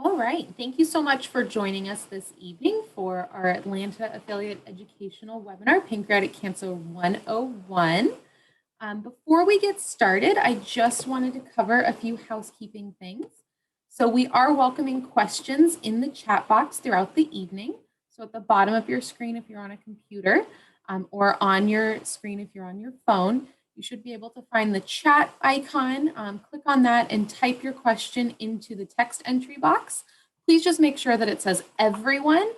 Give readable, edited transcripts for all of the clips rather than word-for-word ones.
All right. Thank you so much for joining us this evening for our Atlanta Affiliate Educational Webinar, Pancreatic Cancer 101. Before we get started, I just wanted to cover a few housekeeping things. So we are welcoming questions in the chat box throughout the evening. So at the bottom of your screen, if you're on a computer, or on your screen if you're on your phone, you should be able to find the chat icon. Click on that and type your question into the text entry box. Please just make sure that it says everyone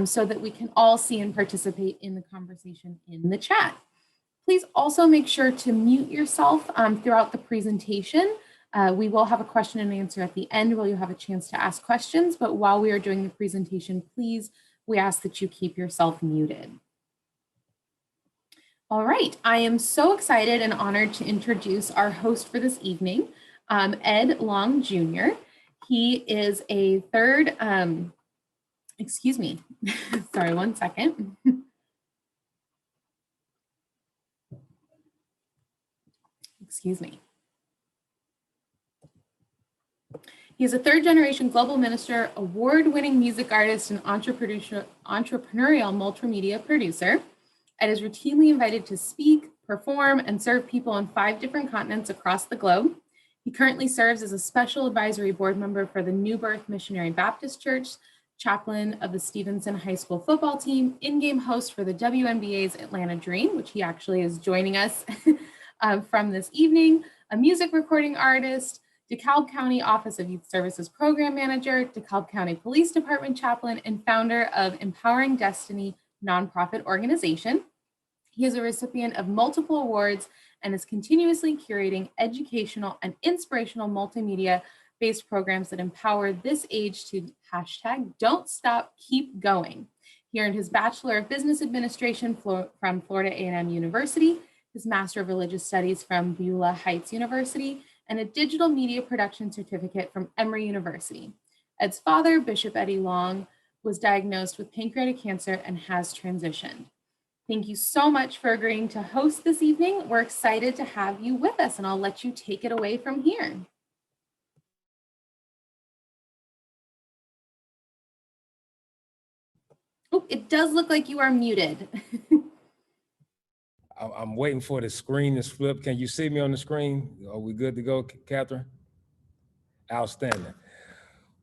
so that we can all see and participate in the conversation in the chat. Please also make sure to mute yourself throughout the presentation. We will have a question and answer at the end where you'll have a chance to ask questions, but while we are doing the presentation, please, we ask that you keep yourself muted. All right, I am so excited and honored to introduce our host for this evening, Ed Long Jr. He is a third, excuse me, sorry, one second. Excuse me. He is a third-generation global minister, award-winning music artist, and entrepreneurial multimedia producer. Ed is routinely invited to speak, perform, and serve people on 5 different continents across the globe. He currently serves as a special advisory board member for the New Birth Missionary Baptist Church, chaplain of the Stevenson High School football team, in-game host for the WNBA's Atlanta Dream, which he actually is joining us from this evening, a music recording artist, DeKalb County Office of Youth Services Program Manager, DeKalb County Police Department Chaplain, and founder of Empowering Destiny nonprofit organization. He is a recipient of multiple awards and is continuously curating educational and inspirational multimedia-based programs that empower this age to #Don't Stop, Keep Going. He earned his Bachelor of Business Administration from Florida A&M University, his Master of Religious Studies from Beulah Heights University, and a digital media production certificate from Emory University. Ed's father, Bishop Eddie Long, was diagnosed with pancreatic cancer and has transitioned. Thank you so much for agreeing to host this evening. We're excited to have you with us, and I'll let you take it away from here. Oh, it does look like you are muted. I'm waiting for the screen to flip. Can you see me on the screen? Are we good to go, Catherine? Outstanding.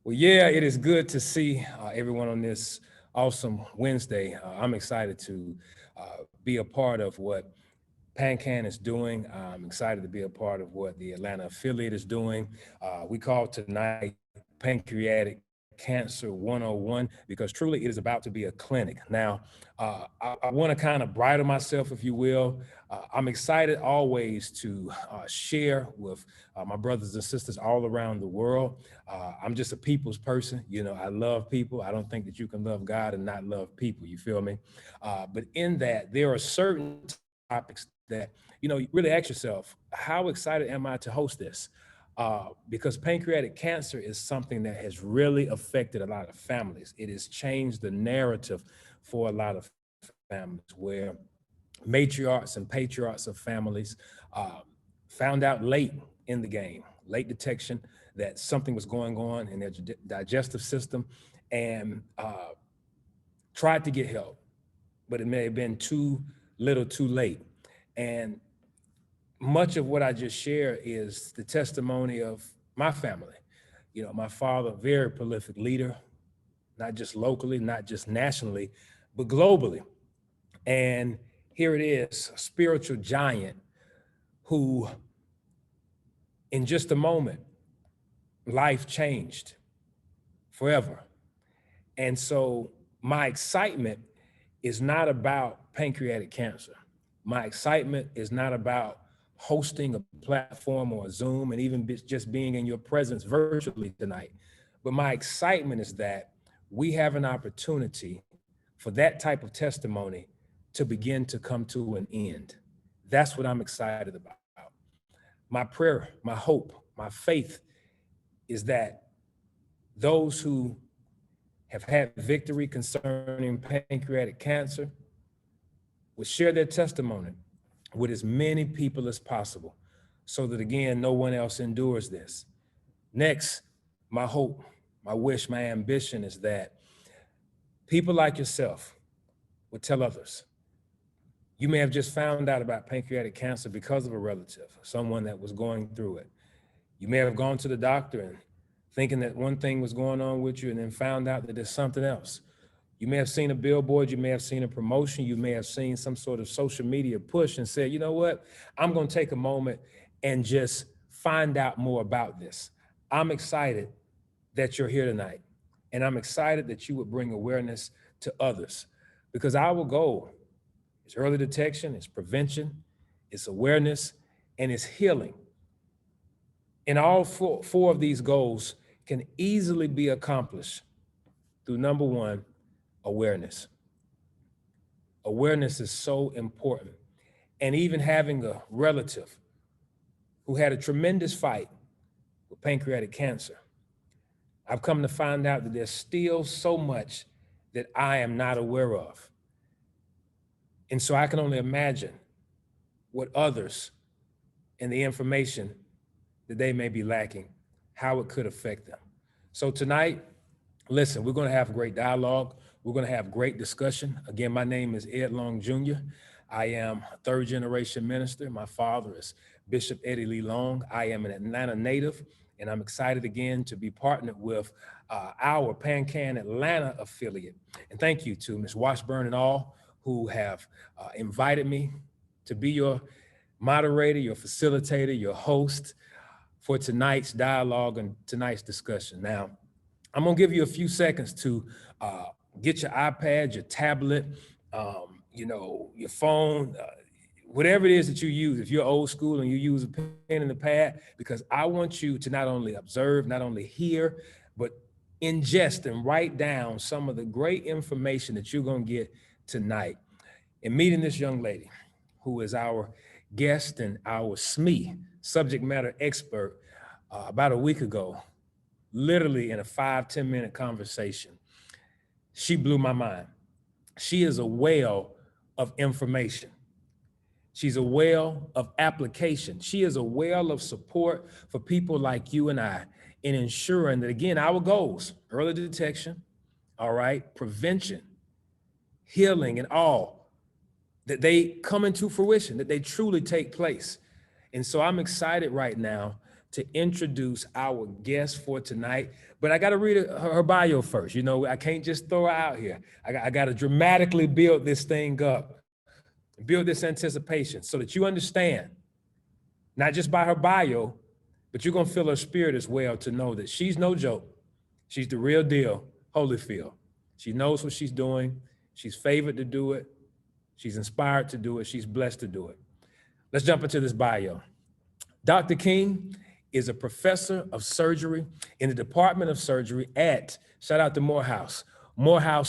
Well, yeah, it is good to see everyone on this awesome Wednesday. I'm excited to be a part of what PanCan is doing. I'm excited to be a part of what the Atlanta affiliate is doing. We call tonight Pancreatic Cancer 101 because truly it is about to be a clinic. Now, I want to kind of bridle myself, if you will. I'm excited always to share with my brothers and sisters all around the world. I'm just a people's person. You know, I love people. I don't think that you can love God and not love people. You feel me? But in that, there are certain topics that, you know, you really ask yourself, how excited am I to host this? Because pancreatic cancer is something that has really affected a lot of families. It has changed the narrative for a lot of families where matriarchs and patriarchs of families found out late in the game, late detection, that something was going on in their digestive system and tried to get help, but it may have been too little too late. And much of what I just shared is the testimony of my family. You know, my father, very prolific leader, not just locally, not just nationally, but globally. And here it is, a spiritual giant who, in just a moment, life changed forever. And so my excitement is not about pancreatic cancer. My excitement is not about hosting a platform or a Zoom and even just being in your presence virtually tonight. But my excitement is that we have an opportunity for that type of testimony to begin to come to an end. That's what I'm excited about. My prayer, my hope, my faith is that those who have had victory concerning pancreatic cancer would share their testimony with as many people as possible so that, again, no one else endures this. Next, my hope, my wish, my ambition is that people like yourself would tell others. You may have just found out about pancreatic cancer because of a relative, someone that was going through it. You may have gone to the doctor and thinking that one thing was going on with you and then found out that there's something else. You may have seen a billboard, you may have seen a promotion, you may have seen some sort of social media push and said, you know what, I'm gonna take a moment and just find out more about this. I'm excited that you're here tonight. And I'm excited that you would bring awareness to others, because our goal is early detection, it's prevention, it's awareness, and it's healing. And all four of these goals can easily be accomplished through number one, awareness. Awareness is so important. And even having a relative who had a tremendous fight with pancreatic cancer, I've come to find out that there's still so much that I am not aware of. And so I can only imagine what others and the information that they may be lacking, how it could affect them. So tonight, listen, we're going to have great dialogue. We're going to have great discussion. Again, my name is Ed Long Jr. I am a third generation minister. My father is Bishop Eddie Lee Long. I am an Atlanta native, and I'm excited again to be partnered with our PanCan Atlanta affiliate. And thank you to Ms. Washburn and all who have invited me to be your moderator, your facilitator, your host for tonight's dialogue and tonight's discussion. Now, I'm gonna give you a few seconds to get your iPad, your tablet, your phone, whatever it is that you use. If you're old school and you use a pen and a pad, because I want you to not only observe, not only hear, but ingest and write down some of the great information that you're gonna get tonight in meeting this young lady who is our guest and our SME, subject matter expert, about a week ago, literally in a 5-10 minute conversation. She blew my mind. She is a well of information. She's a well of application. She is a well of support for people like you and I in ensuring that, again, our goals, early detection, all right, prevention, healing, and all, that they come into fruition, that they truly take place. And so I'm excited right now to introduce our guest for tonight, but I got to read her bio first. You know, I can't just throw her out here. I got to dramatically build this thing up, build this anticipation so that you understand, not just by her bio, but you're going to feel her spirit as well to know that she's no joke. She's the real deal, Holyfield. She knows what she's doing. She's favored to do it. She's inspired to do it. She's blessed to do it. Let's jump into this bio. Dr. King is a professor of surgery in the Department of Surgery at, shout out to Morehouse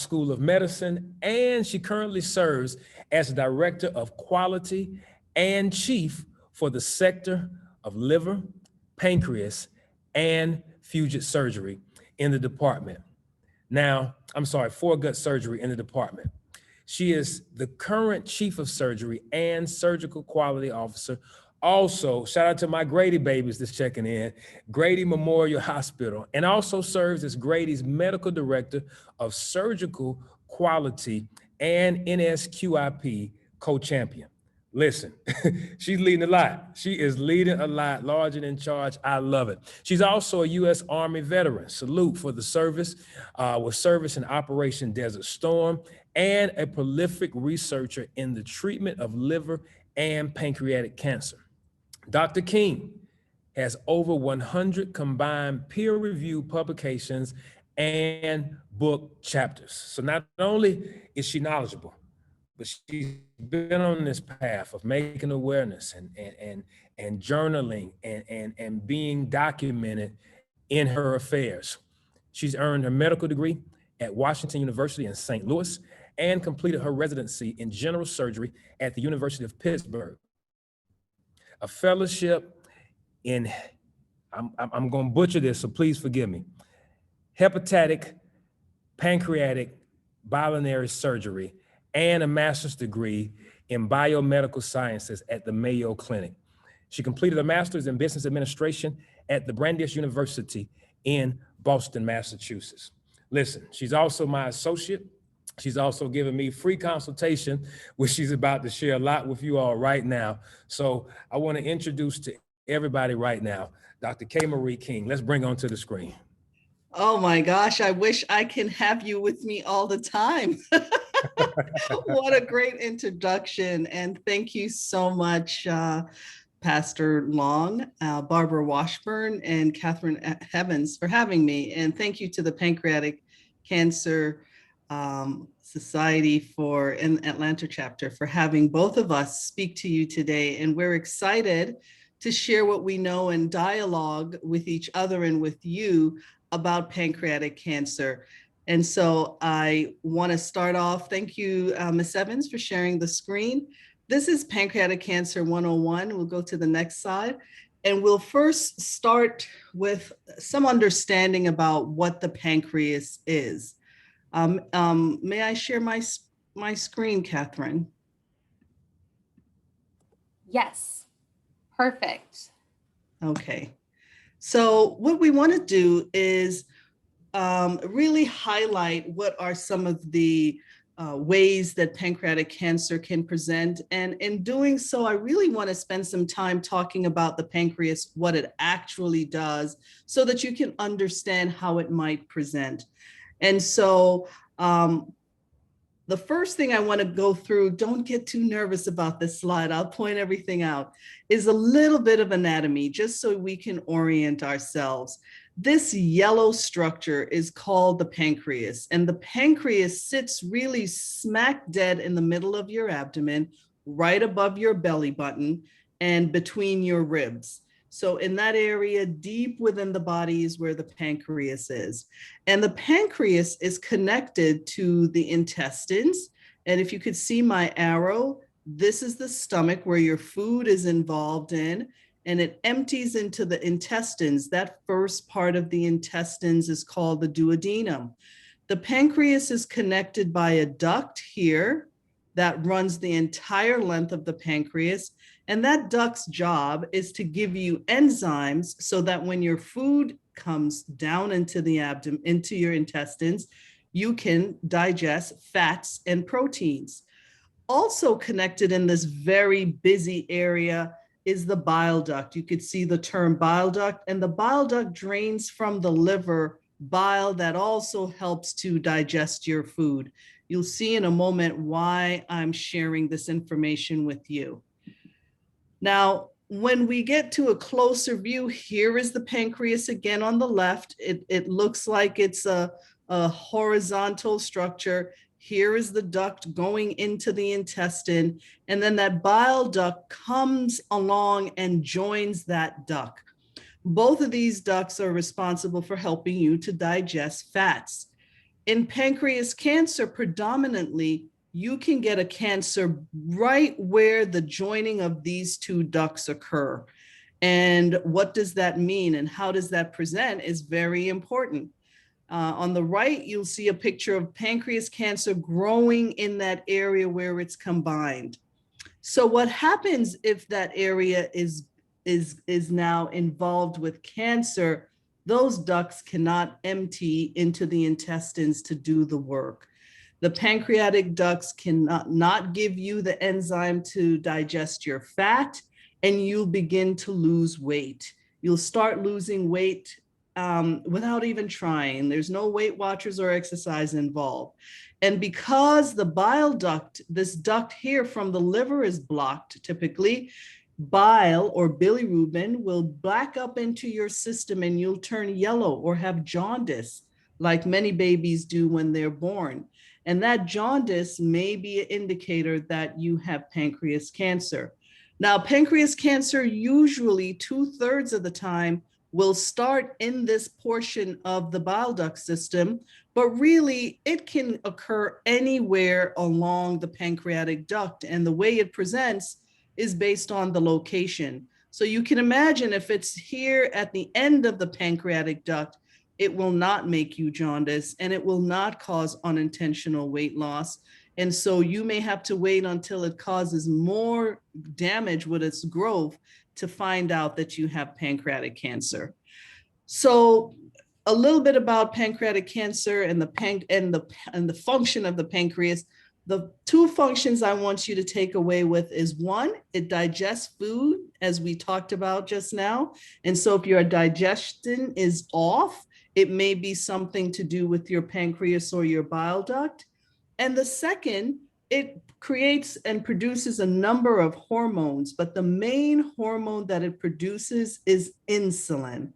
School of Medicine, and she currently serves as Director of Quality and Chief for the sector of liver, pancreas, and foregut surgery in the department. Now, foregut surgery in the department. She is the current Chief of Surgery and Surgical Quality Officer. Also, shout out to my Grady babies that's checking in, Grady Memorial Hospital, and also serves as Grady's Medical Director of Surgical Quality and NSQIP co-champion. Listen, she's leading a lot. She is leading a lot, large and in charge. I love it. She's also a U.S. Army veteran. Salute for the service, with service in Operation Desert Storm, and a prolific researcher in the treatment of liver and pancreatic cancer. Dr. King has over 100 combined peer-reviewed publications and book chapters. So not only is she knowledgeable, but she's been on this path of making awareness and journaling and being documented in her affairs. She's earned her medical degree at Washington University in St. Louis and completed her residency in general surgery at the University of Pittsburgh. A fellowship in, I'm going to butcher this, so please forgive me, hepatic, pancreatic, biliary surgery, and a master's degree in biomedical sciences at the Mayo Clinic. She completed a master's in business administration at the Brandeis University in Boston, Massachusetts. Listen, she's also my associate. She's also given me free consultation, which she's about to share a lot with you all right now. So I want to introduce to everybody right now, Dr. KMarie King. Let's bring her onto the screen. Oh my gosh, I wish I can have you with me all the time. What a great introduction. And thank you so much, Pastor Long, Barbara Washburn, and Catherine Evans for having me. And thank you to the Pancreatic Cancer Society in Atlanta chapter for having both of us speak to you today. And we're excited to share what we know and dialogue with each other and with you about pancreatic cancer. And so I want to start off, thank you, Ms. Evans, for sharing the screen. This is Pancreatic Cancer 101. We'll go to the next slide. And we'll first start with some understanding about what the pancreas is. May I share my screen, Catherine? Yes, perfect. Okay. So what we want to do is really highlight what are some of the ways that pancreatic cancer can present. And in doing so, I really want to spend some time talking about the pancreas, what it actually does, so that you can understand how it might present. And so the first thing I want to go through, don't get too nervous about this slide, I'll point everything out, is a little bit of anatomy, just so we can orient ourselves. This yellow structure is called the pancreas, and the pancreas sits really smack dead in the middle of your abdomen, right above your belly button and between your ribs. So in that area, deep within the body is where the pancreas is. And the pancreas is connected to the intestines. And if you could see my arrow, this is the stomach where your food is involved in, and it empties into the intestines. That first part of the intestines is called the duodenum. The pancreas is connected by a duct here that runs the entire length of the pancreas. And that duct's job is to give you enzymes so that when your food comes down into the abdomen, into your intestines, you can digest fats and proteins. Also connected in this very busy area is the bile duct. You could see the term bile duct, and the bile duct drains from the liver bile that also helps to digest your food. You'll see in a moment why I'm sharing this information with you. Now, when we get to a closer view, here is the pancreas again on the left. It looks like it's a horizontal structure. Here is the duct going into the intestine, and then that bile duct comes along and joins that duct. Both of these ducts are responsible for helping you to digest fats. In pancreas cancer, predominantly, you can get a cancer right where the joining of these two ducts occur. And what does that mean and how does that present is very important. On the right, you'll see a picture of pancreas cancer growing in that area where it's combined. So what happens if that area is now involved with cancer? Those ducts cannot empty into the intestines to do the work. The pancreatic ducts cannot give you the enzyme to digest your fat, and you'll begin to lose weight. You'll start losing weight without even trying. There's no Weight Watchers or exercise involved. And because the bile duct, this duct here from the liver is blocked, typically, bile or bilirubin will back up into your system and you'll turn yellow or have jaundice, like many babies do when they're born. And that jaundice may be an indicator that you have pancreas cancer. Now, pancreas cancer usually 2/3 of the time will start in this portion of the bile duct system, but really it can occur anywhere along the pancreatic duct. And the way it presents is based on the location. So you can imagine if it's here at the end of the pancreatic duct, it will not make you jaundice and it will not cause unintentional weight loss. And so you may have to wait until it causes more damage with its growth to find out that you have pancreatic cancer. So a little bit about pancreatic cancer and the function of the pancreas. The two functions I want you to take away with is one, it digests food, as we talked about just now. And so if your digestion is off, it may be something to do with your pancreas or your bile duct. And the second, it creates and produces a number of hormones, but the main hormone that it produces is insulin.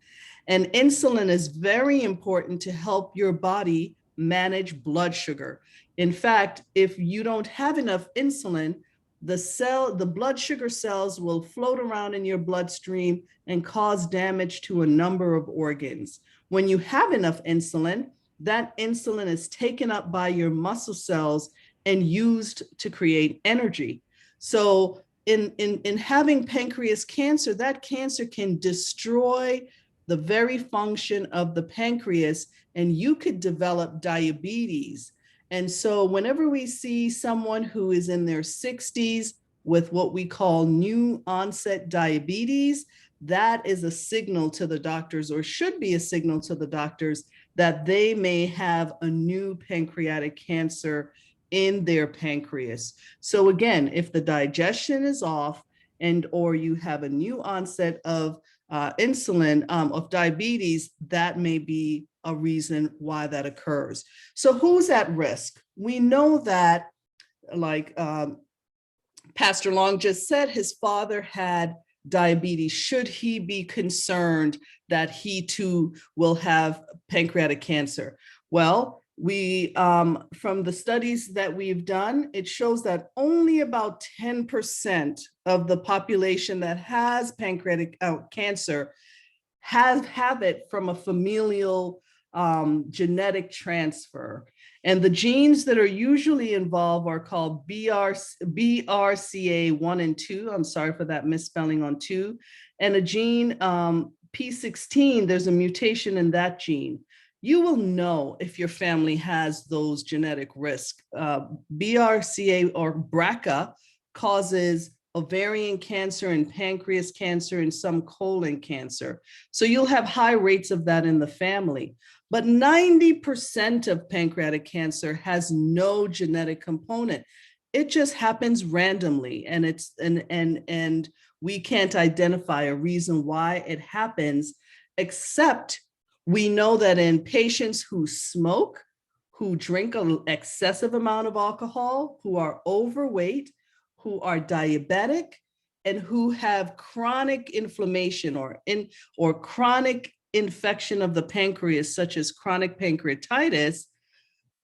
And insulin is very important to help your body manage blood sugar. In fact, if you don't have enough insulin, the blood sugar cells will float around in your bloodstream and cause damage to a number of organs. When you have enough insulin, that insulin is taken up by your muscle cells and used to create energy. So in having pancreas cancer, that cancer can destroy the very function of the pancreas, and you could develop diabetes. And so whenever we see someone who is in their 60s with what we call new onset diabetes, that is a signal to the doctors, or should be a signal to the doctors, that they may have a new pancreatic cancer in their pancreas. So again, if the digestion is off and or you have a new onset of insulin, of diabetes, that may be a reason why that occurs. So who's at risk? We know that, like Pastor Long just said, his father had diabetes. Should he be concerned that he too will have pancreatic cancer? Well, we from the studies that we've done, it shows that only about 10% of the population that has pancreatic cancer have it from a familial genetic transfer. And the genes that are usually involved are called BRCA1 and 2. I'm sorry for that misspelling on 2. And a gene P16, there's a mutation in that gene. You will know if your family has those genetic risks. BRCA or BRCA causes ovarian cancer and pancreas cancer and some colon cancer. So you'll have high rates of that in the family. But 90% of pancreatic cancer has no genetic component. It just happens randomly, and and we can't identify a reason why it happens, except we know that in patients who smoke, who drink an excessive amount of alcohol, who are overweight, who are diabetic, and who have chronic inflammation or chronic infection of the pancreas, such as chronic pancreatitis,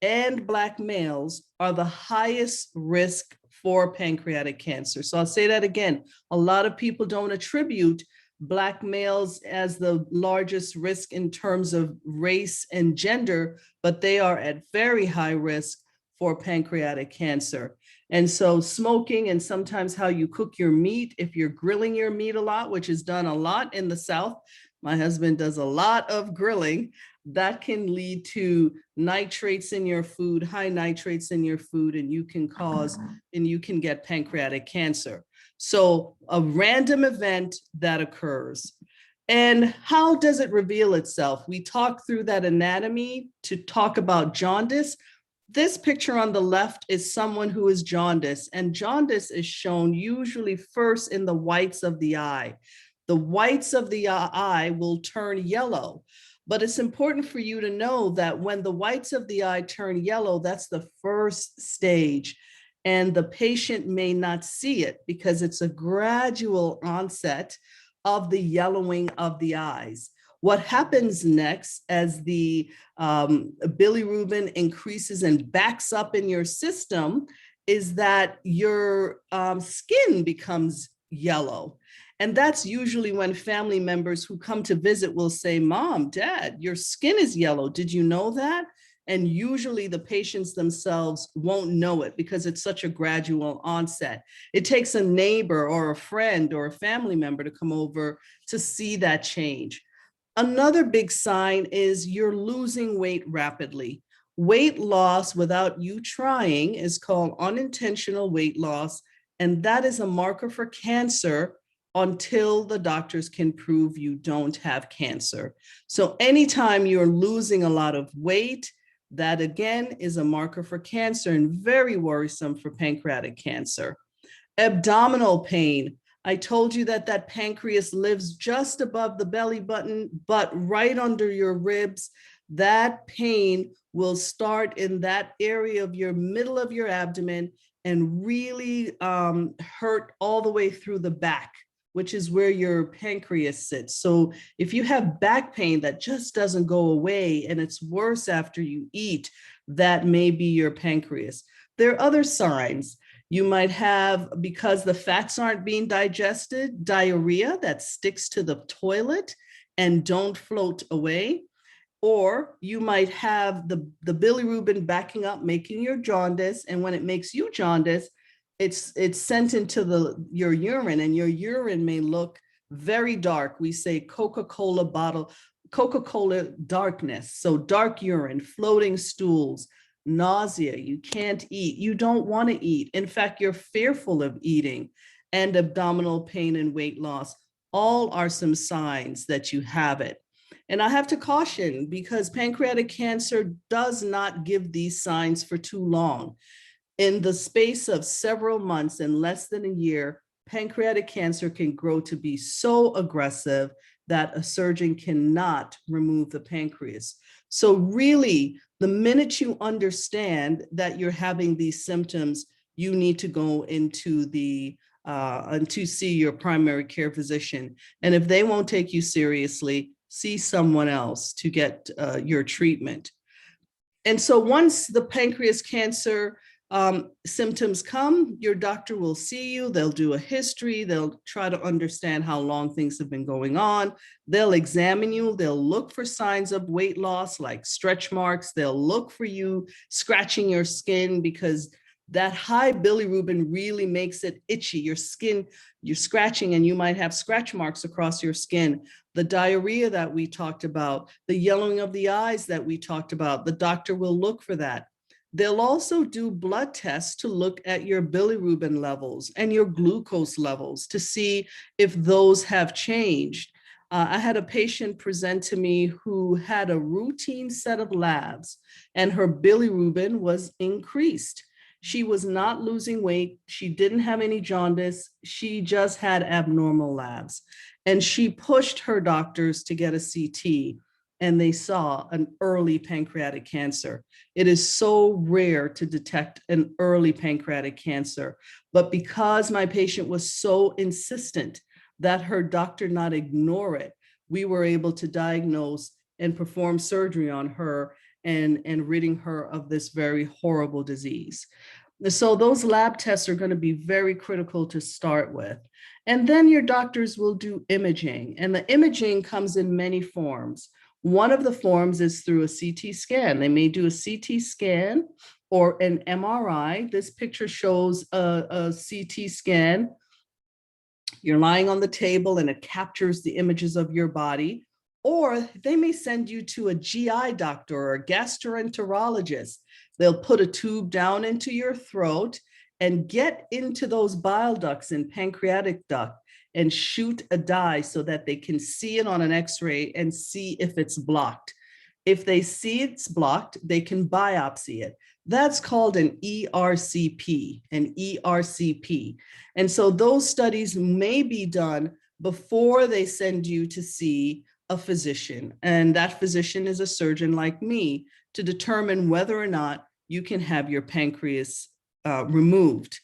and Black males are the highest risk for pancreatic cancer. So I'll say that again. A lot of people don't attribute Black males as the largest risk in terms of race and gender, but they are at very high risk for pancreatic cancer. And so smoking, and sometimes how you cook your meat, if you're grilling your meat a lot, which is done a lot in the South, my husband does a lot of grilling, that can lead to nitrates in your food, high nitrates in your food, and you can get pancreatic cancer. So a random event that occurs. And how does it reveal itself? We talked through that anatomy to talk about jaundice. This picture on the left is someone who is jaundice, and jaundice is shown usually first in the whites of the eye. The whites of the eye will turn yellow, but it's important for you to know that when the whites of the eye turn yellow, that's the first stage, and the patient may not see it because it's a gradual onset of the yellowing of the eyes. What happens next as the bilirubin increases and backs up in your system is that your skin becomes yellow. And that's usually when family members who come to visit will say, "Mom, Dad, your skin is yellow. Did you know that?" And usually the patients themselves won't know it because it's such a gradual onset. It takes a neighbor or a friend or a family member to come over to see that change. Another big sign is you're losing weight rapidly. Weight loss without you trying is called unintentional weight loss, and that is a marker for cancer until the doctors can prove you don't have cancer. So anytime you're losing a lot of weight, that again is a marker for cancer and very worrisome for pancreatic cancer. Abdominal pain. I told you that that pancreas lives just above the belly button, but right under your ribs. That pain will start in that area of your middle of your abdomen and really hurt all the way through the back, which is where your pancreas sits. So if you have back pain that just doesn't go away and it's worse after you eat, that may be your pancreas. There are other signs. You might have, because the fats aren't being digested, diarrhea that sticks to the toilet and don't float away. Or you might have the bilirubin backing up, making your jaundice. And when it makes you jaundice, it's sent into your urine, and your urine may look very dark. We say Coca-Cola bottle, Coca-Cola darkness. So dark urine, floating stools, nausea, you can't eat, you don't want to eat. In fact, you're fearful of eating, and abdominal pain and weight loss. All are some signs that you have it. And I have to caution, because pancreatic cancer does not give these signs for too long. In the space of several months and less than a year, pancreatic cancer can grow to be so aggressive that a surgeon cannot remove the pancreas. So really, the minute you understand that you're having these symptoms, you need to go into and to see your primary care physician. And if they won't take you seriously, see someone else to get your treatment. And so once the pancreas cancer symptoms come, your doctor will see you, they'll do a history, they'll try to understand how long things have been going on, they'll examine you, they'll look for signs of weight loss like stretch marks, they'll look for you scratching your skin, because that high bilirubin really makes it itchy. Your skin, you're scratching and you might have scratch marks across your skin. The diarrhea that we talked about, the yellowing of the eyes that we talked about, the doctor will look for that. They'll also do blood tests to look at your bilirubin levels and your glucose levels to see if those have changed. I had a patient present to me who had a routine set of labs and her bilirubin was increased. She was not losing weight. She didn't have any jaundice. She just had abnormal labs. And she pushed her doctors to get a CT, and they saw an early pancreatic cancer. It is so rare to detect an early pancreatic cancer. But because my patient was so insistent that her doctor not ignore it, we were able to diagnose and perform surgery on her and ridding her of this very horrible disease. So those lab tests are going to be very critical to start with. And then your doctors will do imaging, and the imaging comes in many forms. One of the forms is through a CT scan. They may do a CT scan or an MRI. This picture shows a CT scan. You're lying on the table and it captures the images of your body. Or they may send you to a GI doctor or a gastroenterologist. They'll put a tube down into your throat and get into those bile ducts and pancreatic duct and shoot a dye so that they can see it on an X-ray and see if it's blocked. If they see it's blocked, they can biopsy it. That's called an ERCP, an ERCP. And so those studies may be done before they send you to see a physician. And that physician is a surgeon like me to determine whether or not you can have your pancreas removed.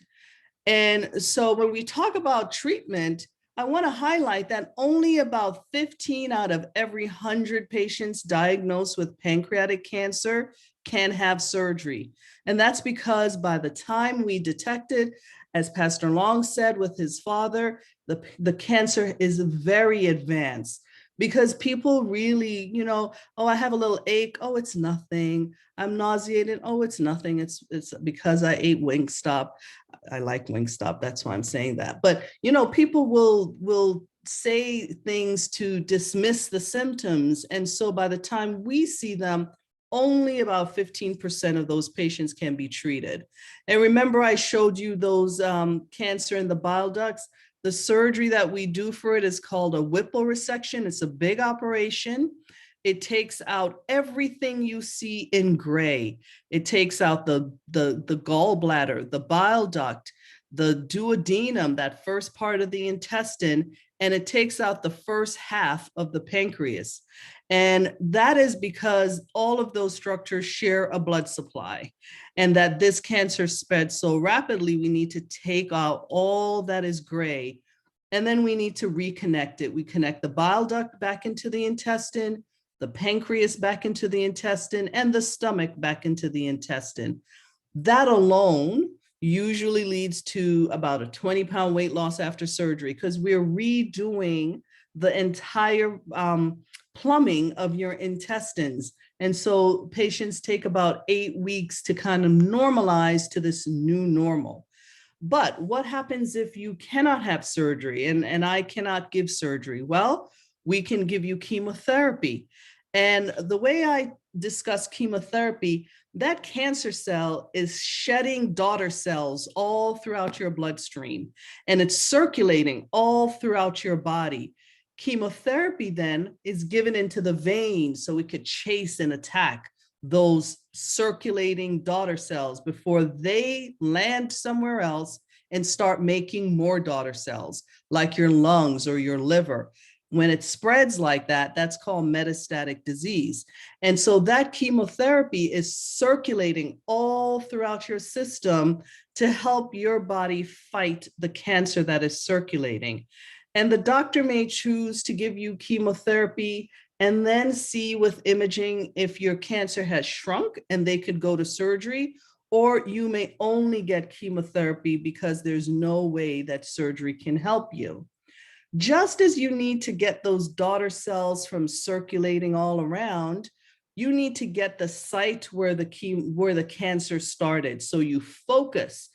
And so when we talk about treatment, I want to highlight that only about 15 out of every 100 patients diagnosed with pancreatic cancer can have surgery. And that's because by the time we detect it, as Pastor Long said with his father, the cancer is very advanced. Because people really, oh, I have a little ache. Oh, it's nothing. I'm nauseated. Oh, it's nothing. It's because I ate Wingstop. I like Wingstop. That's why I'm saying that. But, people will say things to dismiss the symptoms. And so by the time we see them, only about 15% of those patients can be treated. And remember, I showed you those cancer in the bile ducts. The surgery that we do for it is called a Whipple resection. It's a big operation. It takes out everything you see in gray. It takes out the gallbladder, the bile duct, the duodenum, that first part of the intestine, and it takes out the first half of the pancreas. And that is because all of those structures share a blood supply, and that this cancer spread so rapidly, we need to take out all that is gray, and then we need to reconnect it. We connect the bile duct back into the intestine, the pancreas back into the intestine, and the stomach back into the intestine. That alone usually leads to about a 20-pound weight loss after surgery, because we're redoing the entire plumbing of your intestines. And so patients take about 8 weeks to kind of normalize to this new normal. But what happens if you cannot have surgery and I cannot give surgery? Well, we can give you chemotherapy. And the way I discuss chemotherapy, that cancer cell is shedding daughter cells all throughout your bloodstream, and it's circulating all throughout your body. Chemotherapy then is given into the veins so it could chase and attack those circulating daughter cells before they land somewhere else and start making more daughter cells, like your lungs or your liver. When it spreads like that, that's called metastatic disease. And so that chemotherapy is circulating all throughout your system to help your body fight the cancer that is circulating. And the doctor may choose to give you chemotherapy and then see with imaging if your cancer has shrunk and they could go to surgery, or you may only get chemotherapy because there's no way that surgery can help you. Just as you need to get those daughter cells from circulating all around, you need to get the site where the cancer started. So you focus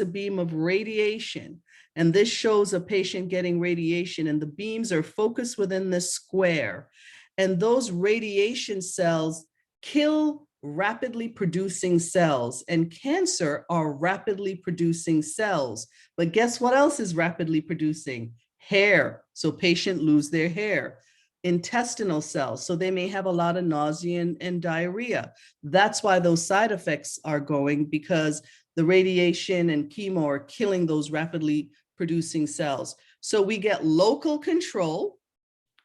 a beam of radiation, and this shows a patient getting radiation, and the beams are focused within this square. And those radiation cells kill rapidly producing cells, and cancer are rapidly producing cells. But guess what else is rapidly producing? Hair, so patient lose their hair. Intestinal cells, so they may have a lot of nausea and diarrhea. That's why those side effects are going, because the radiation and chemo are killing those rapidly producing cells. So we get local control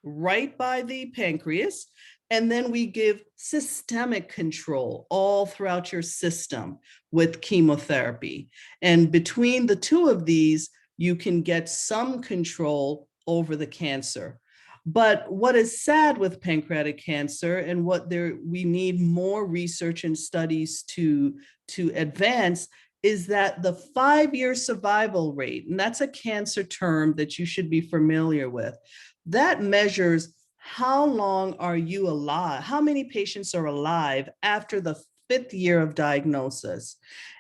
right by the pancreas, and then we give systemic control all throughout your system with chemotherapy. And between the two of these, you can get some control over the cancer. But what is sad with pancreatic cancer, and we need more research and studies to advance, is that the 5-year survival rate, and that's a cancer term that you should be familiar with, that measures how long are you alive, how many patients are alive after the 5th year of diagnosis.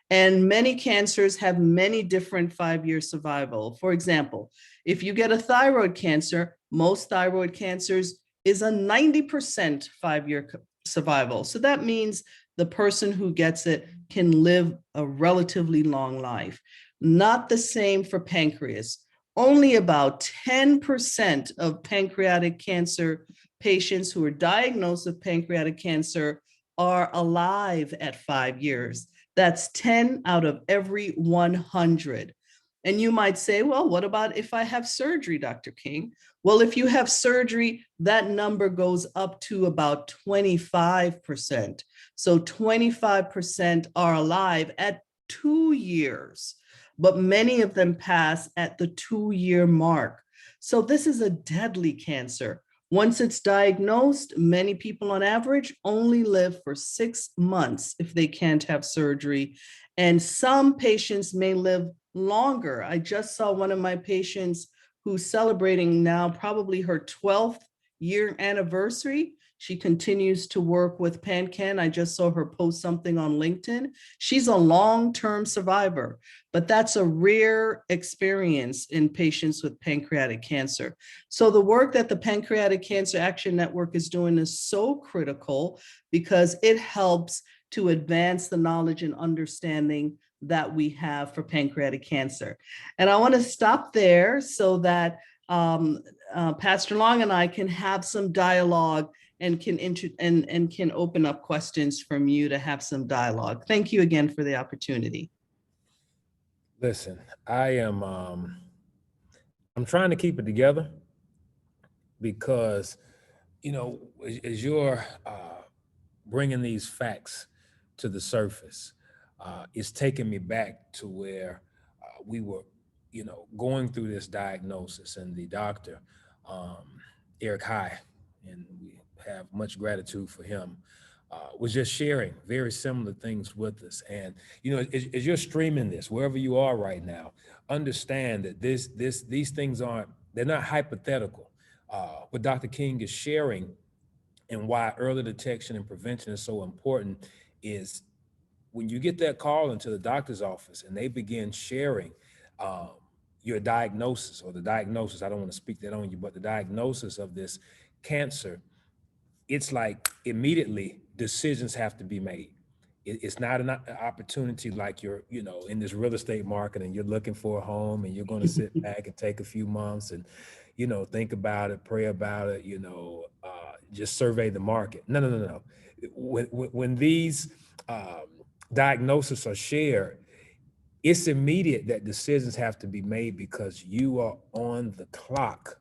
And many cancers have many different 5-year survival. For example, if you get a thyroid cancer, most thyroid cancers is a 90% 5-year survival. So that means the person who gets it can live a relatively long life. Not the same for pancreas. Only about 10% of pancreatic cancer patients who are diagnosed with pancreatic cancer are alive at 5 years. That's 10 out of every 100. And you might say, well, what about if I have surgery, Dr. King? Well, if you have surgery, that number goes up to about 25%. So 25% are alive at 2 years, but many of them pass at the 2-year mark. So this is a deadly cancer. Once it's diagnosed, many people on average only live for 6 months if they can't have surgery. And some patients may live longer. I just saw one of my patients who's celebrating now probably her 12th year anniversary. She continues to work with PanCan. I just saw her post something on LinkedIn. She's a long-term survivor, but that's a rare experience in patients with pancreatic cancer. So the work that the Pancreatic Cancer Action Network is doing is so critical because it helps to advance the knowledge and understanding that we have for pancreatic cancer. And I want to stop there so that Pastor Long and I can have some dialogue and can open up questions from you to have some dialogue. Thank you again for the opportunity. Listen, I'm trying to keep it together because, you know, as you're bringing these facts to the surface, it's taking me back to where we were, you know, going through this diagnosis, and the doctor, Eric High, and we have much gratitude for him, was just sharing very similar things with us. And, you know, as you're streaming this, wherever you are right now, understand that these things they're not hypothetical. What Dr. King is sharing and why early detection and prevention is so important is when you get that call into the doctor's office and they begin sharing your diagnosis, or the diagnosis, I don't want to speak that on you, but the diagnosis of this cancer, it's like immediately decisions have to be made. It's not an opportunity like you're, you know, in this real estate market and you're looking for a home and you're going to sit back and take a few months and, you know, think about it, pray about it, you know, just survey the market. No. When these diagnoses are shared, it's immediate that decisions have to be made because you are on the clock.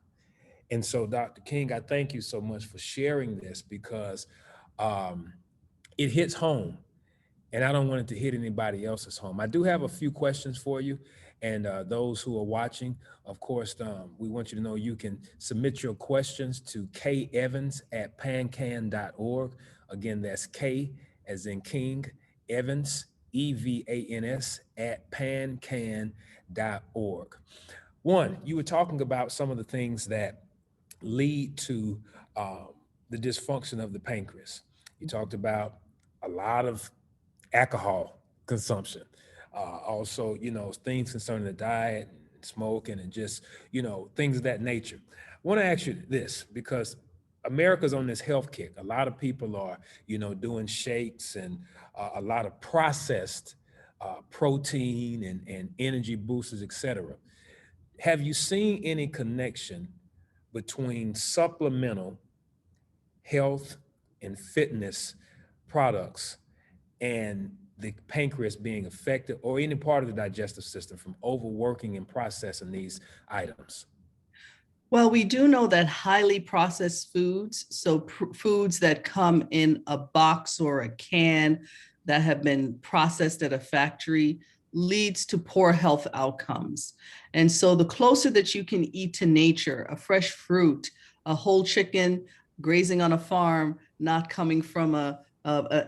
And so, Dr. King, I thank you so much for sharing this because it hits home, and I don't want it to hit anybody else's home. I do have a few questions for you, and those who are watching, of course, we want you to know you can submit your questions to kevans@pancan.org. Again, that's K as in King, Evans, EVANS @pancan.org. One, you were talking about some of the things that lead to the dysfunction of the pancreas. You talked about a lot of alcohol consumption. Also, you know, things concerning the diet, smoking, and just, you know, things of that nature. I want to ask you this because America's on this health kick. A lot of people are, you know, doing shakes and a lot of processed protein and energy boosters, et cetera. Have you seen any connection between supplemental health and fitness products and the pancreas being affected, or any part of the digestive system from overworking and processing these items? Well, we do know that highly processed foods, so foods that come in a box or a can that have been processed at a factory, leads to poor health outcomes. And so the closer that you can eat to nature, a fresh fruit, a whole chicken grazing on a farm, not coming from a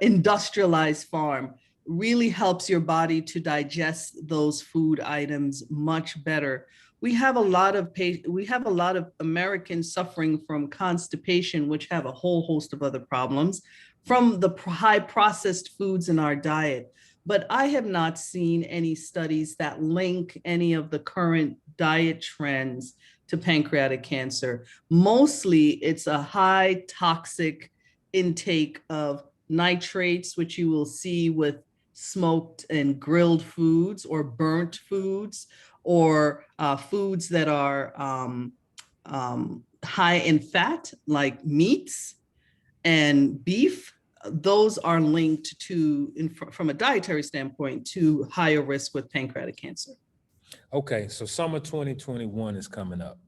industrialized farm, really helps your body to digest those food items much better. We have a lot of Americans suffering from constipation, which have a whole host of other problems from the high processed foods in our diet. But I have not seen any studies that link any of the current diet trends to pancreatic cancer. Mostly it's a high toxic intake of nitrates, which you will see with smoked and grilled foods or burnt foods, or foods that are high in fat, like meats and beef. Those are linked to, from a dietary standpoint, to higher risk with pancreatic cancer. Okay, so summer 2021 is coming up,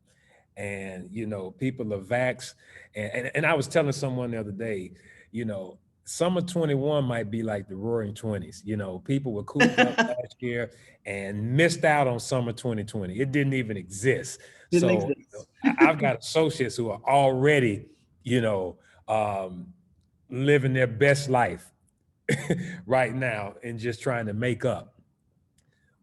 and you know, people are vaxxed, and I was telling someone the other day, you know, summer 21 might be like the roaring 20s. You know, people were cooped up last year and missed out on summer 2020. It didn't even exist. Didn't So exist. you know, I've got associates who are already, you know, living their best life right now and just trying to make up.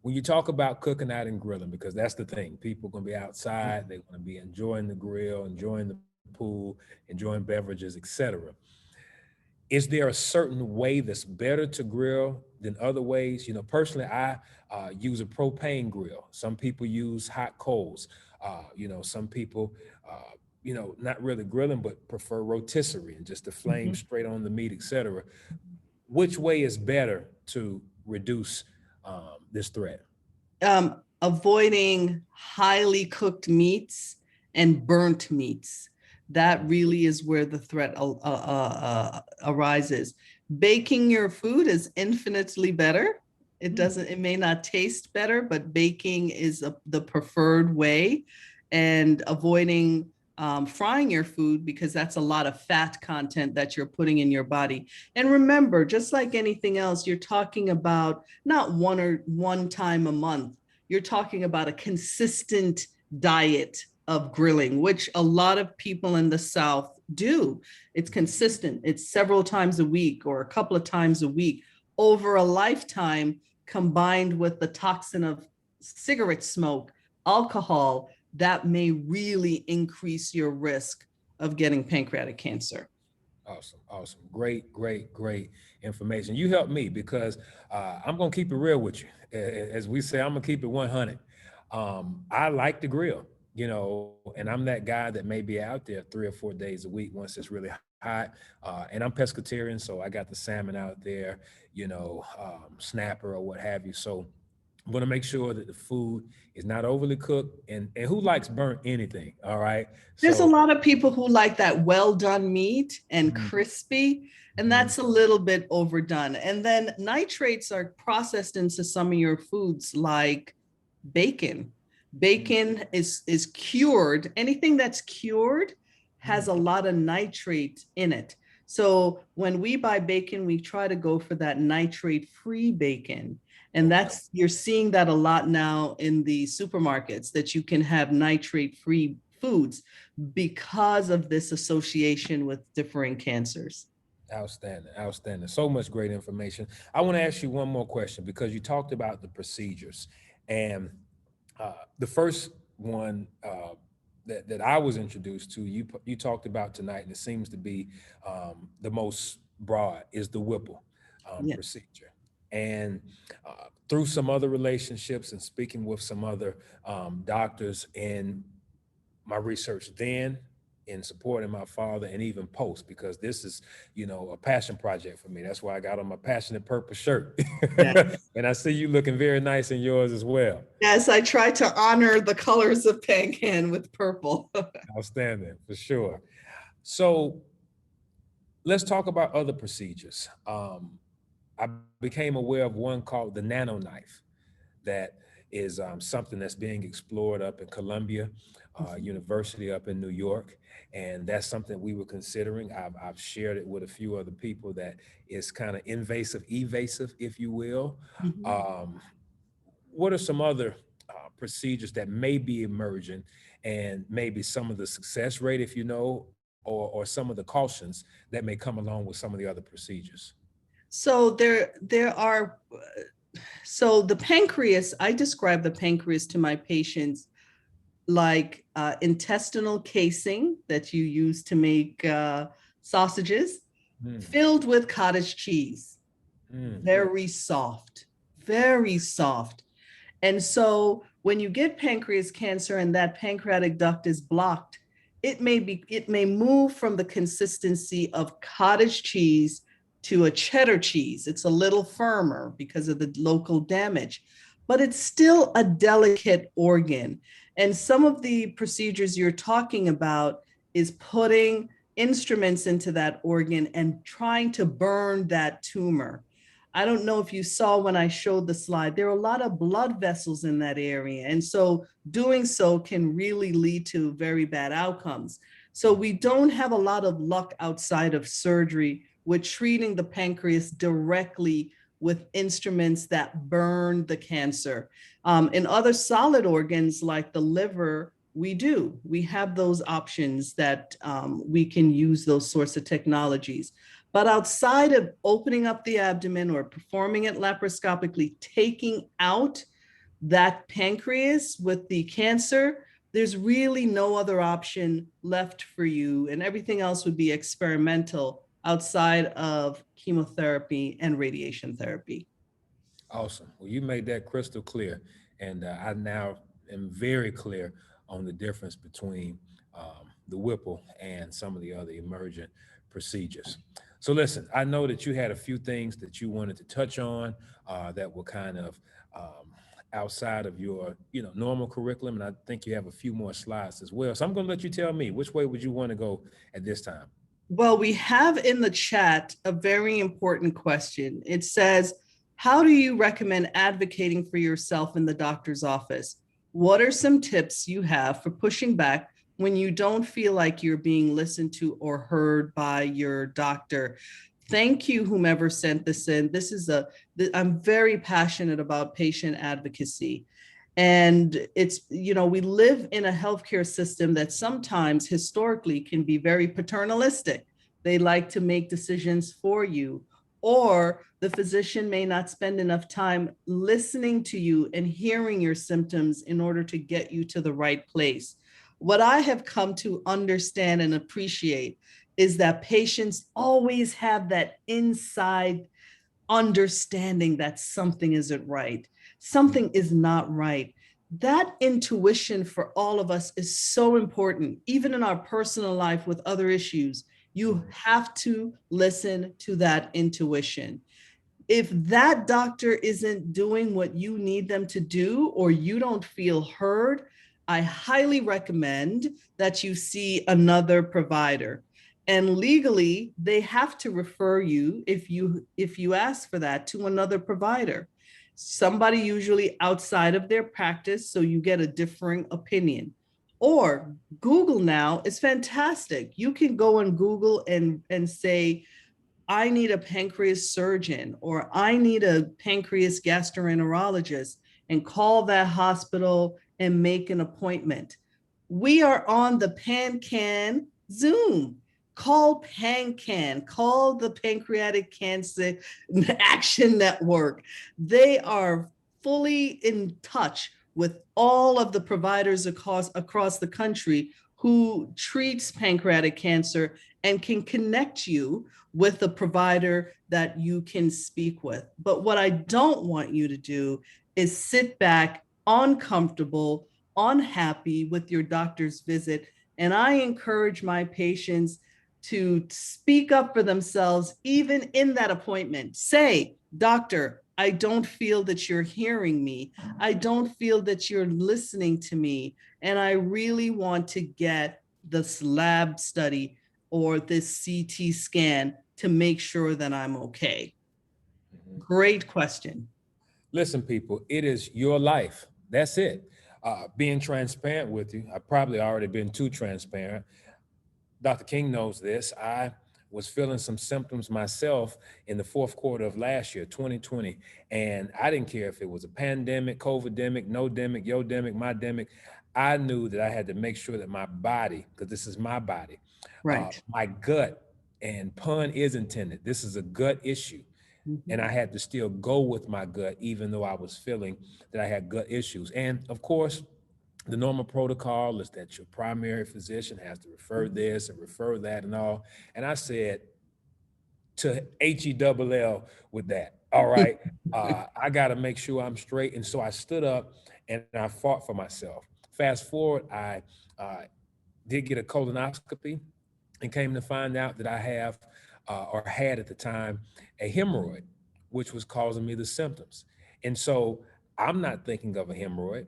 When you talk about cooking out and grilling, because that's the thing, people are going to be outside, they're going to be enjoying the grill, enjoying the pool, enjoying beverages, etc. Is there a certain way that's better to grill than other ways? You know, personally, I use a propane grill. Some people use hot coals. You know, some people, you know, not really grilling, but prefer rotisserie and just the flame straight on the meat, etc. Which way is better to reduce this threat? Avoiding highly cooked meats and burnt meats. That really is where the threat arises. Baking your food is infinitely better. It may not taste better, but baking is the preferred way, and avoiding frying your food, because that's a lot of fat content that you're putting in your body. And remember, just like anything else, you're talking about not one time a month. You're talking about a consistent diet of grilling, which a lot of people in the South do. It's consistent. It's several times a week or a couple of times a week over a lifetime, combined with the toxin of cigarette smoke, alcohol, that may really increase your risk of getting pancreatic cancer. Awesome, awesome. Great, great, great information. You helped me because I'm going to keep it real with you. As we say, I'm going to keep it 100. I like to grill, you know, and I'm that guy that may be out there 3 or 4 days a week once it's really hot. And I'm pescatarian, so I got the salmon out there, you know, snapper or what have you. So I'm going to make sure that the food is not overly cooked. And who likes burnt anything? All right. There's a So, lot of people who like that well done meat and Mhm. crispy, and Mhm. that's a little bit overdone. And then nitrates are processed into some of your foods like bacon. Bacon is cured. Anything that's cured has a lot of nitrate in it. So when we buy bacon, we try to go for that nitrate-free bacon. And Okay. that's, you're seeing that a lot now in the supermarkets, that you can have nitrate-free foods because of this association with differing cancers. Outstanding, outstanding. So much great information. I want to ask you one more question because you talked about the procedures, and the first one that I was introduced to, you talked about tonight, and it seems to be the most broad, is the Whipple Yeah. procedure. And through some other relationships and speaking with some other doctors in my research then, in supporting my father, and even post, because this is, you know, a passion project for me. That's why I got on my passionate purple shirt. Yeah. And I see you looking very nice in yours as well. Yes, I try to honor the colors of Pancan with purple. Outstanding, for sure. So let's talk about other procedures. I became aware of one called the nano knife, that is something that's being explored up in Columbia University up in New York. And that's something we were considering. I've shared it with a few other people that is kind of invasive, evasive, if you will. Mhm. What are some other procedures that may be emerging, and maybe some of the success rate, if you know, or some of the cautions that may come along with some of the other procedures? So there are, so the pancreas, I describe the pancreas to my patients like intestinal casing that you use to make sausages, Mm, filled with cottage cheese. mm, Very soft, very soft. And so when you get pancreas cancer and that pancreatic duct is blocked, it may move from the consistency of cottage cheese to a cheddar cheese. It's a little firmer because of the local damage, but it's still a delicate organ. And some of the procedures you're talking about is putting instruments into that organ and trying to burn that tumor. I don't know if you saw when I showed the slide, there are a lot of blood vessels in that area. And so doing so can really lead to very bad outcomes. So we don't have a lot of luck outside of surgery with treating the pancreas directly with instruments that burn the cancer. In other solid organs like the liver, we have those options that we can use those sorts of technologies. But outside of opening up the abdomen or performing it laparoscopically, taking out that pancreas with the cancer, there's really no other option left for you. And everything else would be experimental outside of chemotherapy and radiation therapy. awesome. Well, you made that crystal clear. And I now am very clear on the difference between the Whipple and some of the other emergent procedures. So listen, I know that you had a few things that you wanted to touch on that were kind of outside of your, normal curriculum, and I think you have a few more slides as well. So I'm going to let you tell me which way would you want to go at this time. Well, we have in the chat a very important question. It says, how do you recommend advocating for yourself in the doctor's office? What are some tips you have for pushing back when you don't feel like you're being listened to or heard by your doctor? Thank you, whomever sent this in. I'm very passionate about patient advocacy. And we live in a healthcare system that sometimes historically can be very paternalistic. They like to make decisions for you, or the physician may not spend enough time listening to you and hearing your symptoms in order to get you to the right place. What I have come to understand and appreciate is that patients always have that inside understanding that something isn't right, something is not right. That intuition for all of us is so important, even in our personal life with other issues. You have to listen to that intuition. If that doctor isn't doing what you need them to do, or you don't feel heard, I highly recommend that you see another provider. And legally, they have to refer you, if you ask for that, to another provider, somebody usually outside of their practice, so you get a differing opinion. Or Google now is fantastic. You can go on Google and say, I need a pancreas surgeon, or I need a pancreas gastroenterologist, and call that hospital and make an appointment. We are on the PanCan Zoom. Call PanCan, call the Pancreatic Cancer Action Network. They are fully in touch with all of the providers across the country who treats pancreatic cancer and can connect you with a provider that you can speak with. But what I don't want you to do is sit back uncomfortable, unhappy with your doctor's visit. And I encourage my patients to speak up for themselves, even in that appointment. Say, doctor, I don't feel that you're hearing me. I don't feel that you're listening to me. And I really want to get this lab study or this CT scan to make sure that I'm okay. Great question. Listen, people, it is your life. That's it. Being transparent with you, I've probably already been too transparent. Dr. King knows this. I was feeling some symptoms myself in the fourth quarter of last year, 2020. And I didn't care if it was a pandemic, COVID-demic, no-demic, yo-demic, my-demic. I knew that I had to make sure that my body, because this is my body, Right. my gut, and pun is intended, this is a gut issue. And I had to still go with my gut, even though I was feeling that I had gut issues. And of course, the normal protocol is that your primary physician has to refer this and refer that and all. And I said to HELL with that, all right, I got to make sure I'm straight. And so I stood up and I fought for myself. Fast forward, I did get a colonoscopy and came to find out that I have, or had at the time, a hemorrhoid, which was causing me the symptoms. And so I'm not thinking of a hemorrhoid.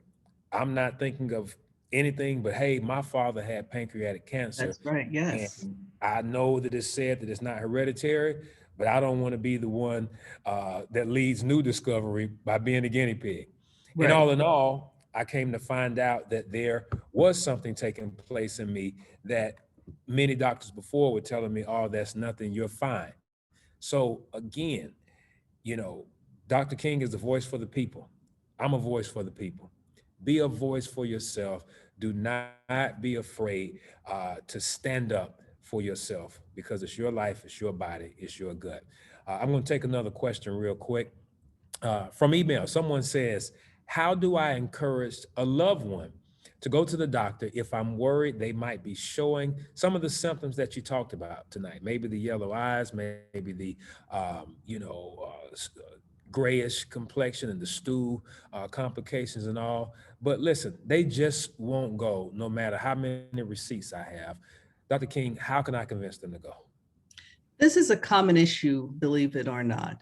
I'm not thinking of anything but, hey, my father had pancreatic cancer. That's right. Yes. And I know that it's said that it's not hereditary, but I don't want to be the one that leads new discovery by being a guinea pig. Right. And all in all, I came to find out that there was something taking place in me that many doctors before were telling me, oh, that's nothing, you're fine. So again, Dr. King is the voice for the people. I'm a voice for the people. Be a voice for yourself. Do not be afraid to stand up for yourself, because it's your life, it's your body, it's your gut. I'm going to take another question real quick from email. Someone says, how do I encourage a loved one to go to the doctor if I'm worried they might be showing some of the symptoms that you talked about tonight? Maybe the yellow eyes, maybe the, grayish complexion and the stool complications and all. But listen, they just won't go no matter how many receipts I have. Dr. King, how can I convince them to go? This is a common issue, believe it or not.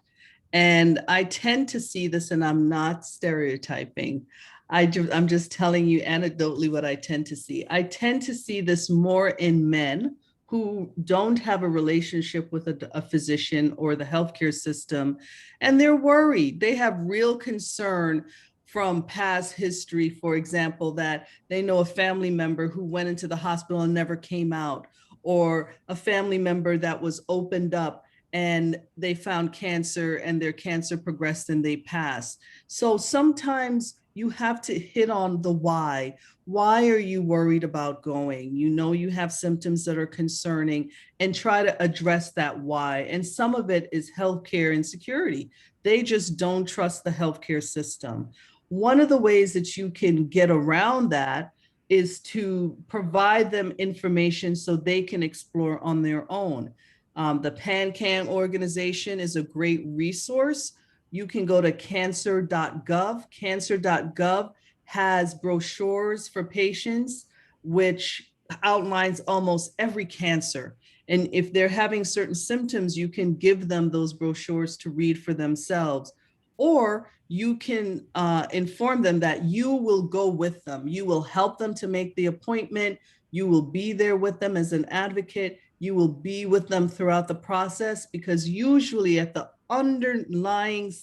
And I tend to see this, and I'm not stereotyping. I'm just telling you anecdotally what I tend to see. I tend to see this more in men who don't have a relationship with a physician or the healthcare system, and they're worried. They have real concern from past history, for example, that they know a family member who went into the hospital and never came out, or a family member that was opened up and they found cancer and their cancer progressed and they passed. So sometimes you have to hit on the why. Why are you worried about going? You know, you have symptoms that are concerning, and try to address that why. And some of it is healthcare insecurity. They just don't trust the healthcare system. One of the ways that you can get around that is to provide them information so they can explore on their own. The PanCan organization is a great resource. You can go to cancer.gov. Cancer.gov has brochures for patients, which outlines almost every cancer. And if they're having certain symptoms, you can give them those brochures to read for themselves. Or you can inform them that you will go with them. You will help them to make the appointment. You will be there with them as an advocate. You will be with them throughout the process, because usually at the underlying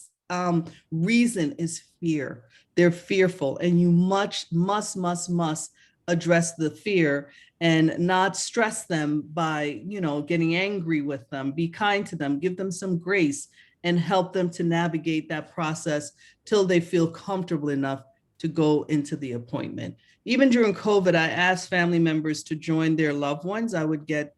reason is fear. They're fearful, and you must address the fear and not stress them by, getting angry with them. Be kind to them, give them some grace, and help them to navigate that process till they feel comfortable enough to go into the appointment. Even during COVID, I asked family members to join their loved ones. I would get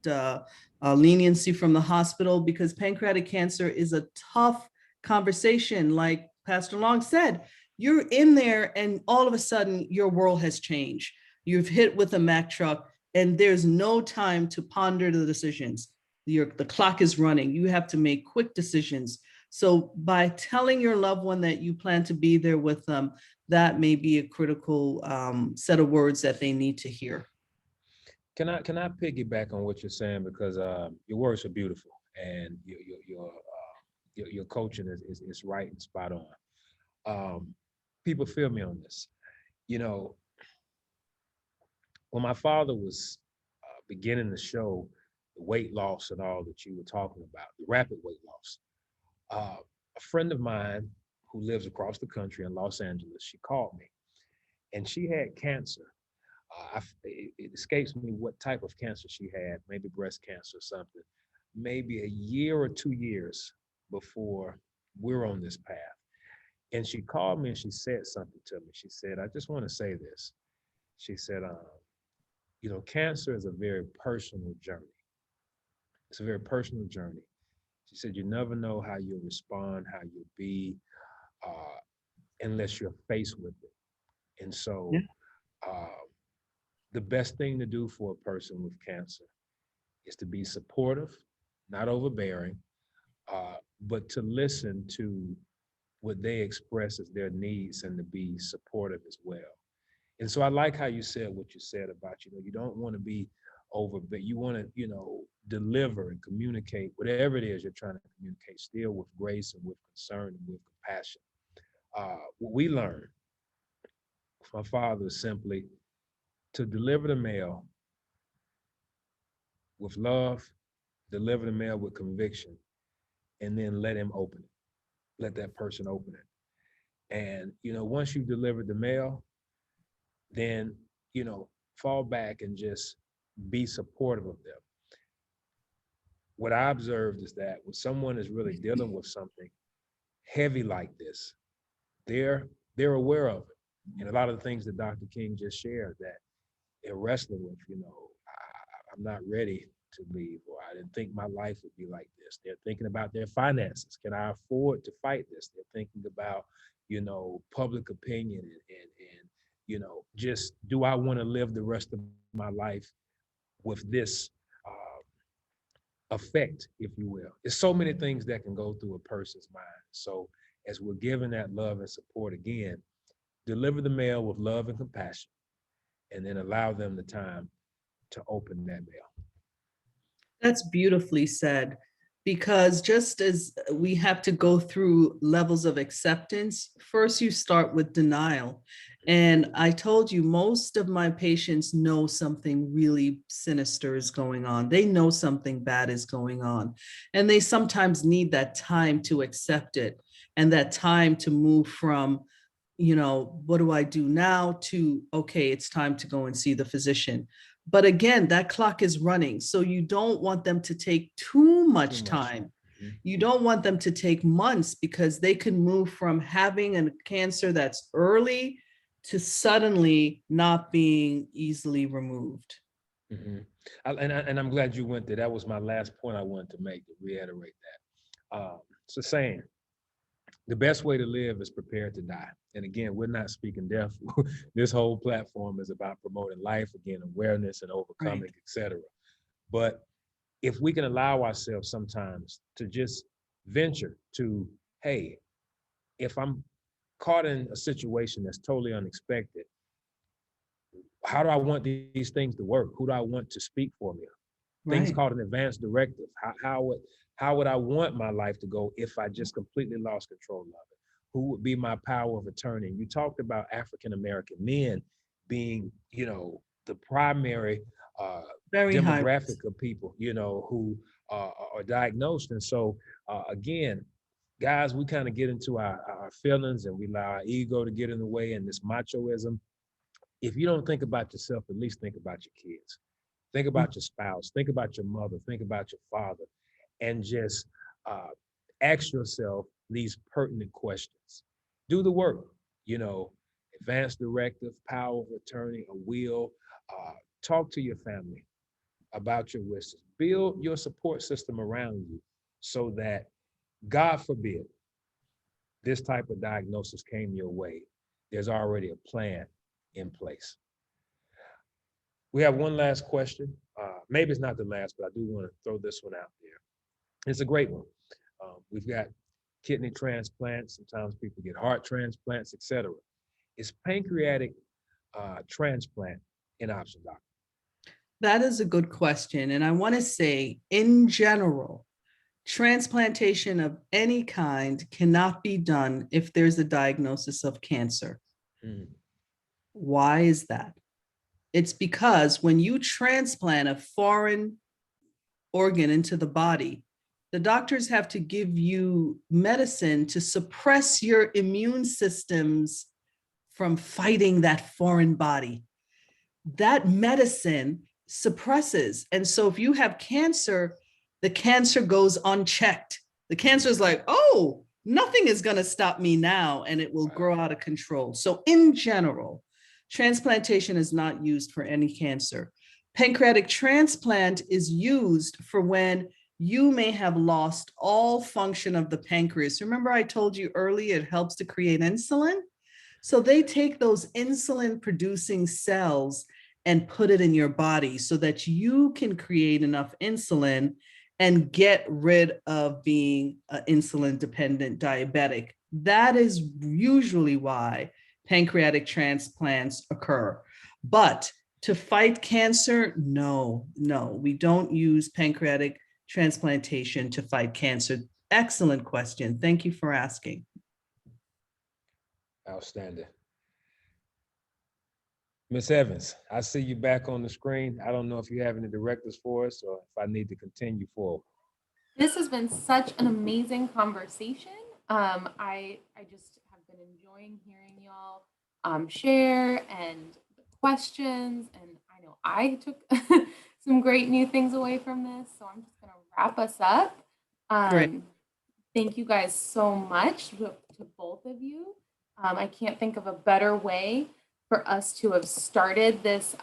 leniency from the hospital, because pancreatic cancer is a tough conversation. Like Pastor Long said, you're in there and all of a sudden your world has changed. You've hit with a Mack truck and there's no time to ponder the decisions. The clock is running. You have to make quick decisions. So by telling your loved one that you plan to be there with them, that may be a critical set of words that they need to hear. Can I piggyback on what you're saying, because your words are beautiful, and your coaching is right and spot on. People feel me on this. You know, when my father was beginning to show the weight loss and all that you were talking about, the rapid weight loss, a friend of mine who lives across the country in Los Angeles, she called me, and she had cancer. It escapes me what type of cancer she had, maybe breast cancer or something, maybe a year or 2 years before we're on this path. And she called me and she said something to me. She said, I just want to say this. She said, cancer is a very personal journey. It's a very personal journey. She said, you never know how you'll respond, how you'll be, unless you're faced with it. And so, Yeah. the best thing to do for a person with cancer is to be supportive, not overbearing, but to listen to what they express as their needs and to be supportive as well. And so I like how you said what you said about, you don't want to be over, but you want to, deliver and communicate whatever it is you're trying to communicate, still with grace and with concern and with compassion. What we learned from my father is simply to deliver the mail with love, deliver the mail with conviction, and then let him open it. Let that person open it. And, once you've delivered the mail, then, fall back and just be supportive of them. What I observed is that when someone is really dealing with something heavy like this, they're aware of it. And a lot of the things that Dr. King just shared that they're wrestling with, I'm not ready to leave, or I didn't think my life would be like this. They're thinking about their finances. Can I afford to fight this? They're thinking about, public opinion and just do I want to live the rest of my life with this effect, if you will. There's so many things that can go through a person's mind. So as we're giving that love and support again, deliver the mail with love and compassion, and then allow them the time to open that mail. That's beautifully said. because just as we have to go through levels of acceptance, first you start with denial. And I told you, most of my patients know something really sinister is going on. They know something bad is going on. And they sometimes need that time to accept it and that time to move from, what do I do now to, okay, it's time to go and see the physician. But again, that clock is running. So you don't want them to take too much time. Mhm. You don't want them to take months, because they can move from having a cancer that's early to suddenly not being easily removed. Mhm. And I'm glad you went there. That was my last point I wanted to make, to reiterate that. It's a saying, the best way to live is prepared to die. And again, we're not speaking death. This whole platform is about promoting life, again, awareness and overcoming, Right. et cetera. But if we can allow ourselves sometimes to just venture to, hey, if I'm caught in a situation that's totally unexpected, how do I want these things to work? Who do I want to speak for me? Things Right. called an advance directive. How would I want my life to go if I just completely lost control of it? Who would be my power of attorney? You talked about African American men being, the primary Very high risk. demographic of people, who are diagnosed. And so, again, guys, we kind of get into our feelings and we allow our ego to get in the way and this machoism. If you don't think about yourself, at least think about your kids. Think about your spouse, think about your mother, think about your father, and just uh, ask yourself these pertinent questions. Do the work, you know, advance directive, power of attorney, a will. Talk to your family about your wishes. Build your support system around you so that, God forbid, this type of diagnosis came your way. There's already a plan in place. We have one last question. Maybe it's not the last, but I do want to throw this one out there. It's a great one. We've got kidney transplants. Sometimes people get heart transplants, etc. Is pancreatic transplant an option, doctor? That is a good question. And I want to say, in general, transplantation of any kind cannot be done if there's a diagnosis of cancer. Mm. Why is that? It's because when you transplant a foreign organ into the body, the doctors have to give you medicine to suppress your immune systems from fighting that foreign body. That medicine suppresses. And so if you have cancer, the cancer goes unchecked. The cancer is like, oh, nothing is going to stop me now, and it will grow out of control. So in general, transplantation is not used for any cancer. Pancreatic transplant is used for when you may have lost all function of the pancreas. Remember, I told you earlier, it helps to create insulin. So they take those insulin producing cells and put it in your body so that you can create enough insulin and get rid of being an insulin dependent diabetic. That is usually why pancreatic transplants occur. But to fight cancer, no, we don't use pancreatic transplantation to fight cancer. Excellent question. Thank you for asking. Outstanding. Miss Evans, I see you back on the screen. I don't know if you have any directives for us or if I need to continue forward. This has been such an amazing conversation. I just have been enjoying hearing y'all share and the questions, and I know I took some great new things away from this. So I'm just going to wrap us up. Great. Thank you guys so much to both of you. I can't think of a better way for us to have started this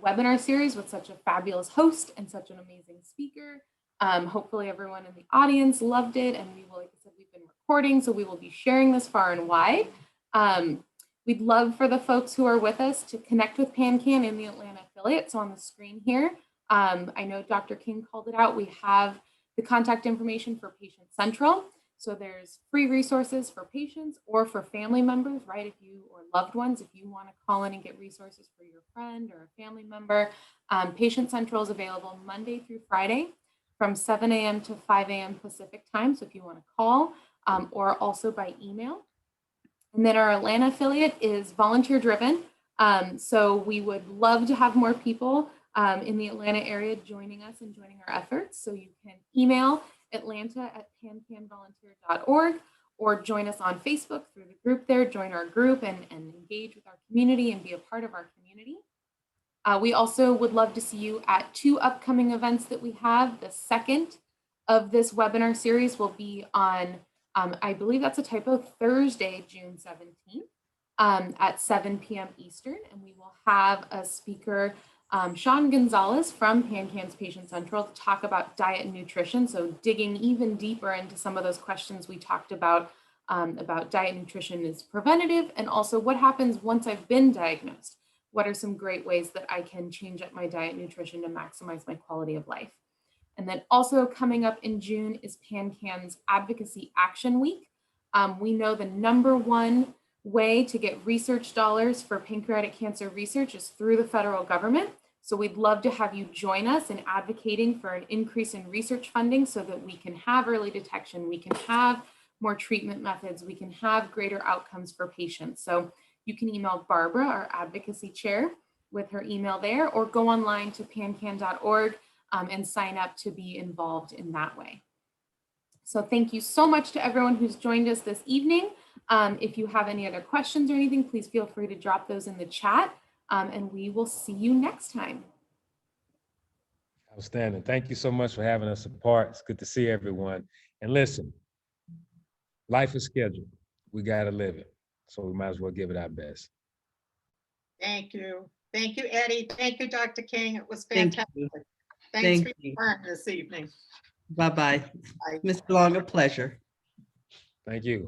webinar series with such a fabulous host and such an amazing speaker. Hopefully everyone in the audience loved it, and we will, like I said, we've been recording, so we will be sharing this far and wide. We'd love for the folks who are with us to connect with PanCan in the Atlanta affiliate. So on the screen here, I know Dr. King called it out. We have the contact information for Patient Central. So there's free resources for patients or for family members, right? If you or loved ones, if you want to call in and get resources for your friend or a family member, Patient Central is available Monday through Friday from 7 a.m. to 5 a.m. Pacific time. So if you want to call or also by email. And then our Atlanta affiliate is volunteer driven. So we would love to have more people in the Atlanta area joining us and joining our efforts. So you can email atlanta@pancanvolunteer.org or join us on Facebook through the group there, join our group and engage with our community and be a part of our community. We also would love to see you at 2 upcoming events that we have. The second of this webinar series will be on, I believe that's a typo, Thursday, June 17th at 7 p.m. Eastern. And we will have a speaker, Sean Gonzalez from PanCan's Patient Central, to talk about diet and nutrition. So digging even deeper into some of those questions we talked about diet and nutrition is preventative, and also what happens once I've been diagnosed. What are some great ways that I can change up my diet and nutrition to maximize my quality of life? And then also coming up in June is PanCan's Advocacy Action Week. We know the #1 way to get research dollars for pancreatic cancer research is through the federal government. So we'd love to have you join us in advocating for an increase in research funding so that we can have early detection, we can have more treatment methods, we can have greater outcomes for patients. So you can email Barbara, our advocacy chair, with her email there, or go online to pancan.org and sign up to be involved in that way. So thank you so much to everyone who's joined us this evening. If you have any other questions or anything, please feel free to drop those in the chat, and we will see you next time. Outstanding. Thank you so much for having us apart. It's good to see everyone. And listen, life is scheduled. We got to live it. So we might as well give it our best. Thank you. Thank you, Eddie. Thank you, Dr. King. It was Thank fantastic. you. Thanks Thank for you. your time this evening. Bye-bye. Bye. Mr. Long, a pleasure. Thank you.